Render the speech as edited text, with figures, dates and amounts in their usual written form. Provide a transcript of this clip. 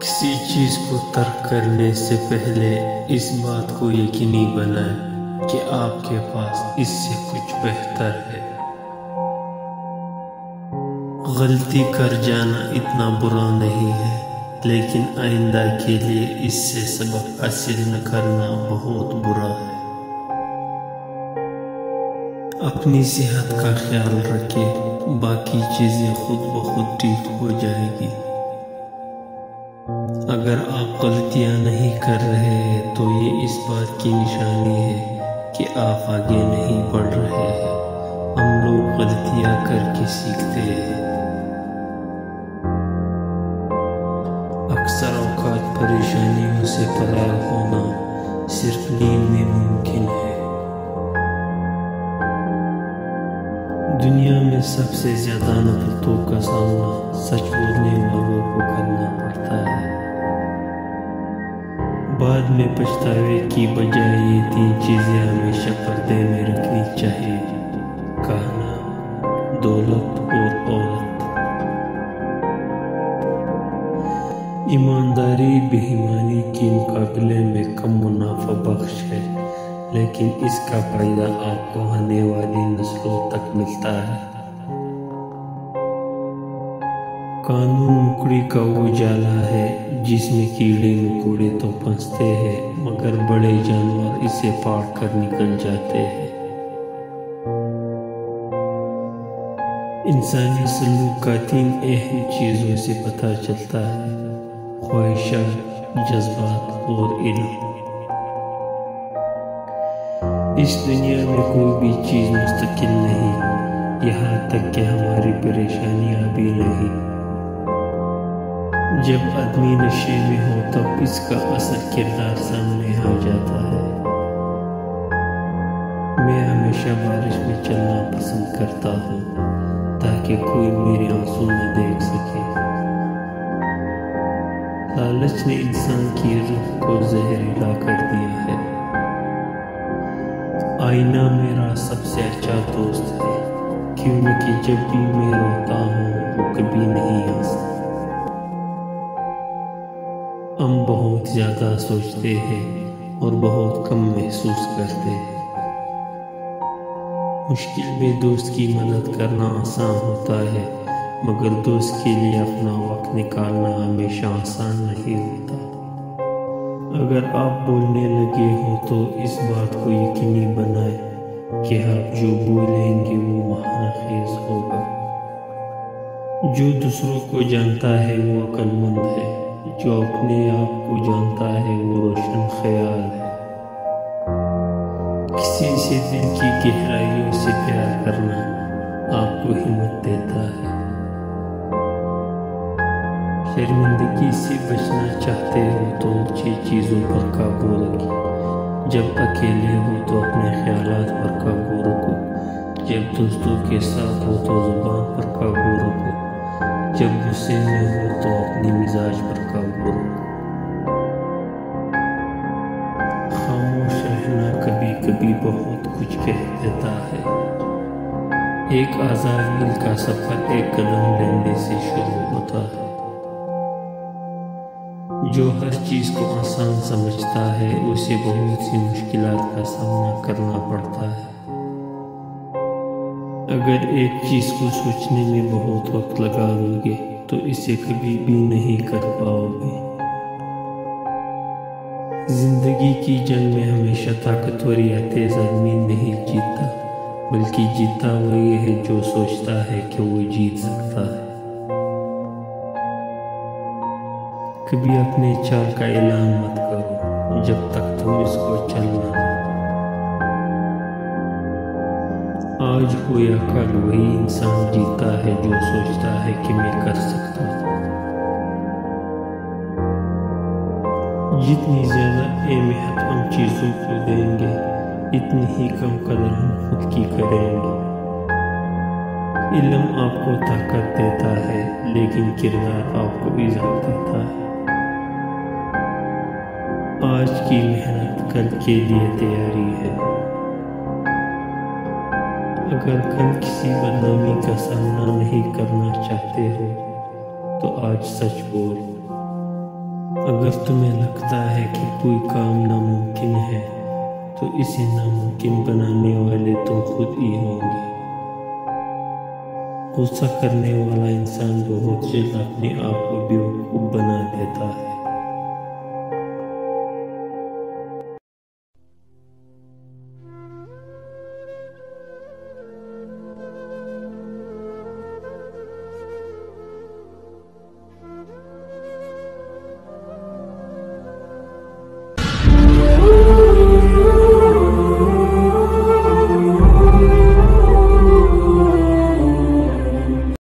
کسی چیز کو ترک کرنے سے پہلے اس بات کو یقینی بنائیں کہ آپ کے پاس اس سے کچھ بہتر ہے۔ غلطی کر جانا اتنا برا نہیں ہے، لیکن آئندہ کے لیے اس سے سبق حاصل نہ کرنا بہت برا ہے۔ اپنی صحت کا خیال رکھیں، باقی چیزیں خود بخود ٹھیک ہو جائے گی۔ اگر آپ غلطیاں نہیں کر رہے ہیں تو یہ اس بات کی نشانی ہے کہ آپ آگے نہیں بڑھ رہے ہیں۔ ہم لوگ غلطیاں کر کے سیکھتے ہیں۔ اکثر اوقات پریشانیوں سے فرار ہونا صرف نیند میں ممکن ہے۔ دنیا میں سب سے زیادہ نفرتوں کا سامنا سچ بولنے والوں کو کرنا پڑتا ہے۔ بعد میں پچھتاوے کی بجائے یہ 3 چیزیں ہمیشہ پردے میں رکھنی چاہیے: کہنا، دولت اور عورت۔ ایمانداری بے ایمانی کے مقابلے میں کم منافع بخش ہے، لیکن اس کا فائدہ آپ کو آنے والی نسلوں تک ملتا ہے۔ قانون مکڑی کا وہ جالا ہے جس میں کیڑے مکوڑے تو پھنستے ہیں، مگر بڑے جانور اسے پاڑ کر نکل جاتے ہیں۔ انسانی سلوک کا 3 اہم چیزوں سے پتہ چلتا ہے: خواہشات، جذبات اور علم۔ اس دنیا میں کوئی بھی چیز مستقل نہیں، یہاں تک کہ ہماری پریشانیاں بھی نہیں۔ جب آدمی نشے میں ہو تب اس کا اصل کردار سامنے آ جاتا ہے۔ میں ہمیشہ بارش میں چلنا پسند کرتا ہوں تاکہ کوئی میرے آنسو نہ دیکھ سکے۔ لالچ نے انسان کی روح کو زہریلا کر دیا ہے۔ آئینہ میرا سب سے اچھا دوست ہے، کیونکہ جب بھی میں روتا ہوں وہ کبھی نہیں ہنستا۔ ہم بہت زیادہ سوچتے ہیں اور بہت کم محسوس کرتے ہیں۔ مشکل میں دوست کی مدد کرنا آسان ہوتا ہے، مگر دوست کے لیے اپنا وقت نکالنا ہمیشہ آسان نہیں ہوتا۔ اگر آپ بولنے لگے ہو تو اس بات کو یقینی بنائیں کہ آپ جو بولیں گے وہ معنی خیز ہوگا۔ جو دوسروں کو جانتا ہے وہ عقل مند ہے، جو اپنے آپ کو جانتا ہے وہ روشن خیال ہے۔ کسی سے دل کی گہرائیوں سے پیار کرنا آپ کو ہمت دیتا ہے۔ شرمندگی سے بچنا چاہتے ہو تو اچھی چیزوں پر قابو رکھیں۔ جب اکیلے ہو تو اپنے خیالات پر قابو رکھو۔ جب دوستوں کے ساتھ ہو تو زبان پر قابو رکھو۔ جب غصے میں ہو تو اپنی مزاج پر قابو رکھو۔ خاموش رہنا کبھی کبھی بہت کچھ کہہ دیتا ہے۔ ایک آزاد دل کا سفر ایک قدم لینے سے شروع ہوتا ہے۔ جو ہر چیز کو آسان سمجھتا ہے اسے بہت سی مشکلات کا سامنا کرنا پڑتا ہے۔ اگر ایک چیز کو سوچنے میں بہت وقت لگا دو گے تو اسے کبھی بھی نہیں کر پاؤ گے۔ زندگی کی جنگ میں ہمیشہ طاقتور یا تیز آدمی نہیں جیتا، بلکہ جیتا وہی ہے جو سوچتا ہے کہ وہ جیت سکتا ہے۔ کبھی اپنے چال کا اعلان مت کرو جب تک تم اس کو چلنا۔ آج ہو یا کل وہی انسان جیتا ہے جو سوچتا ہے کہ میں کر سکتا ہوں۔ جتنی زیادہ اہمیت ہم چیزوں کو دیں گے اتنی ہی کم قدر ہم خود کی کریں گے۔ علم آپ کو طاقت دیتا ہے لیکن کردار آپ کو عزت دیتا ہے۔ آج کی محنت کل کے لیے تیاری ہے۔ اگر کل کسی بدنامی کا سامنا نہیں کرنا چاہتے ہو تو آج سچ بول۔ اگر تمہیں لگتا ہے کہ کوئی کام ناممکن ہے تو اسے ناممکن بنانے والے تم خود ہی ہوں گے۔ غصہ کرنے والا انسان بہت جلد اپنے آپ کو بیوقوف بنا لیتا ہے۔